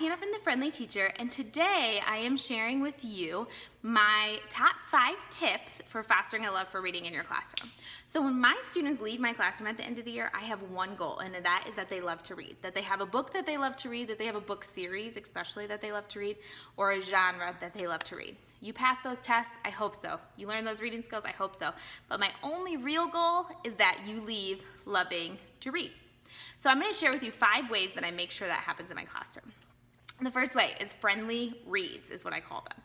Hannah from The Friendly Teacher, and today I am sharing with you my top 5 tips for fostering a love for reading in your classroom. So when my students leave my classroom at the end of the year, I have one goal, and that is that they love to read, that they have a book that they love to read, that they have a book series especially that they love to read, or a genre that they love to read. You pass those tests, I hope so. You learn those reading skills, I hope so. But my only real goal is that you leave loving to read. So I'm going to share with you 5 ways that I make sure that happens in my classroom. The first way is friendly reads, is what I call them.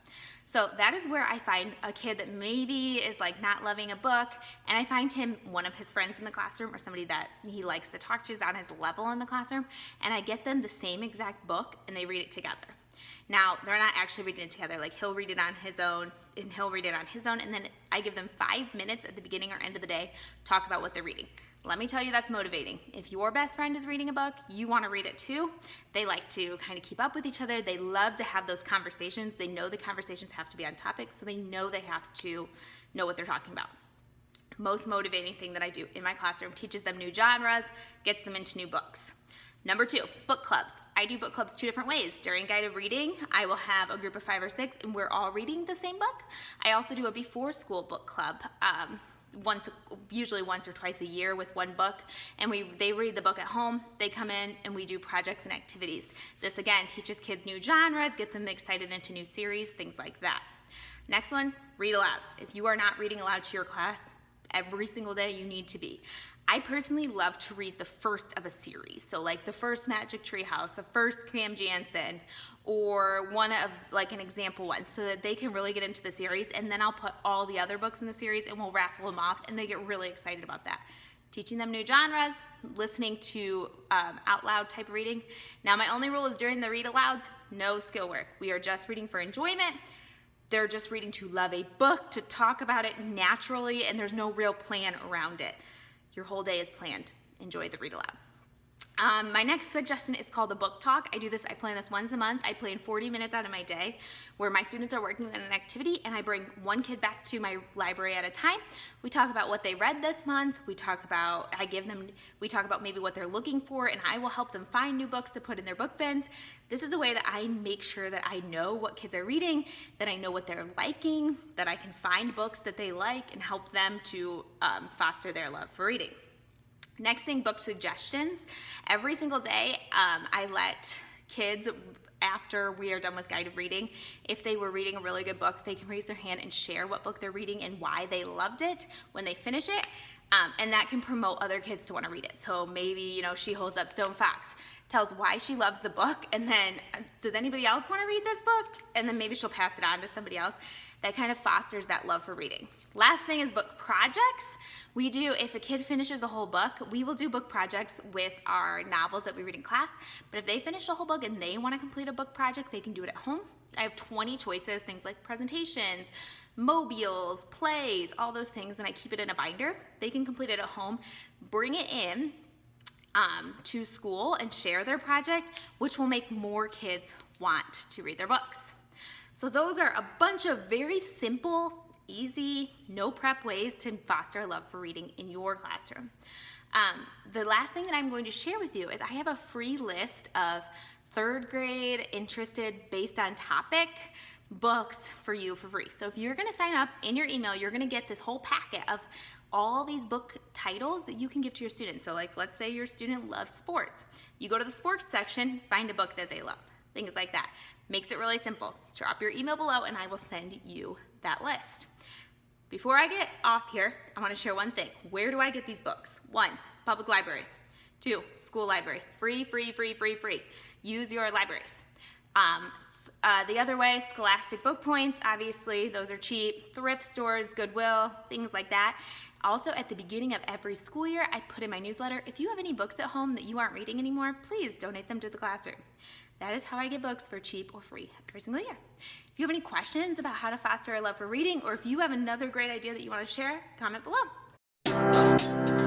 So that is where I find a kid that maybe is like not loving a book, and I find him one of his friends in the classroom or somebody that he likes to talk to is on his level in the classroom, and I get them the same exact book and they read it together. Now, they're not actually reading it together, like he'll read it on his own and he'll read it on his own, and then I give them 5 minutes at the beginning or end of the day, talk about what they're reading. Let me tell you, that's motivating. If your best friend is reading a book, you want to read it too. They like to kind of keep up with each other. They love to have those conversations. They know the conversations have to be on topic, so they know they have to know what they're talking about. Most motivating thing that I do in my classroom, teaches them new genres, gets them into new books. Number 2, book clubs. I do book clubs 2 different ways. During guided reading, I will have a group of 5 or 6 and we're all reading the same book. I also do a before school book club. Usually once or twice a year with one book, and they read the book at home, they come in and we do projects and activities. This again teaches kids new genres, get them excited into new series, things like that. Next one, read alouds. If you are not reading aloud to your class every single day, you need to be. I personally love to read the first of a series. So like the first Magic Tree House, the first Cam Jansen, or one of like an example one, so that they can really get into the series, and then I'll put all the other books in the series and we'll raffle them off, and they get really excited about that. Teaching them new genres, listening to out loud type of reading. Now my only rule is during the read alouds, no skill work. We are just reading for enjoyment. They're just reading to love a book, to talk about it naturally, and there's no real plan around it. Your whole day is planned. Enjoy the read aloud. My next suggestion is called a book talk. I plan this once a month. I plan 40 minutes out of my day where my students are working on an activity, and I bring one kid back to my library at a time. We talk about what they read this month. We talk about maybe what they're looking for, and I will help them find new books to put in their book bins. This is a way that I make sure that I know what kids are reading, that I know what they're liking, that I can find books that they like and help them to foster their love for reading. Next thing, book suggestions. Every single day, I let kids, after we are done with guided reading, if they were reading a really good book, they can raise their hand and share what book they're reading and why they loved it when they finish it, and that can promote other kids to want to read it. So maybe, she holds up Stone Fox, tells why she loves the book, and then, does anybody else want to read this book? And then maybe she'll pass it on to somebody else. That kind of fosters that love for reading. Last thing is book projects. If a kid finishes a whole book, we will do book projects with our novels that we read in class, but if they finish a whole book and they want to complete a book project, they can do it at home. I have 20 choices, things like presentations, mobiles, plays, all those things, and I keep it in a binder. They can complete it at home, bring it in to school and share their project, which will make more kids want to read their books. So those are a bunch of very simple, easy, no prep ways to foster a love for reading in your classroom. The last thing that I'm going to share with you is I have a free list of 3rd grade interested based on topic books for you for free. So if you're going to sign up in your email, you're going to get this whole packet of all these book titles that you can give to your students. So like, let's say your student loves sports. You go to the sports section, find a book that they love, things like that. Makes it really simple. Drop your email below and I will send you that list. Before I get off here, I want to share one thing. Where do I get these books? 1, public library. 2, school library. Free, free, free, free, free. Use your libraries. The other way, Scholastic Book Points, obviously, those are cheap. Thrift stores, Goodwill, things like that. Also, at the beginning of every school year, I put in my newsletter, if you have any books at home that you aren't reading anymore, please donate them to the classroom. That is how I get books for cheap or free every single year. If you have any questions about how to foster a love for reading, or if you have another great idea that you want to share, comment below.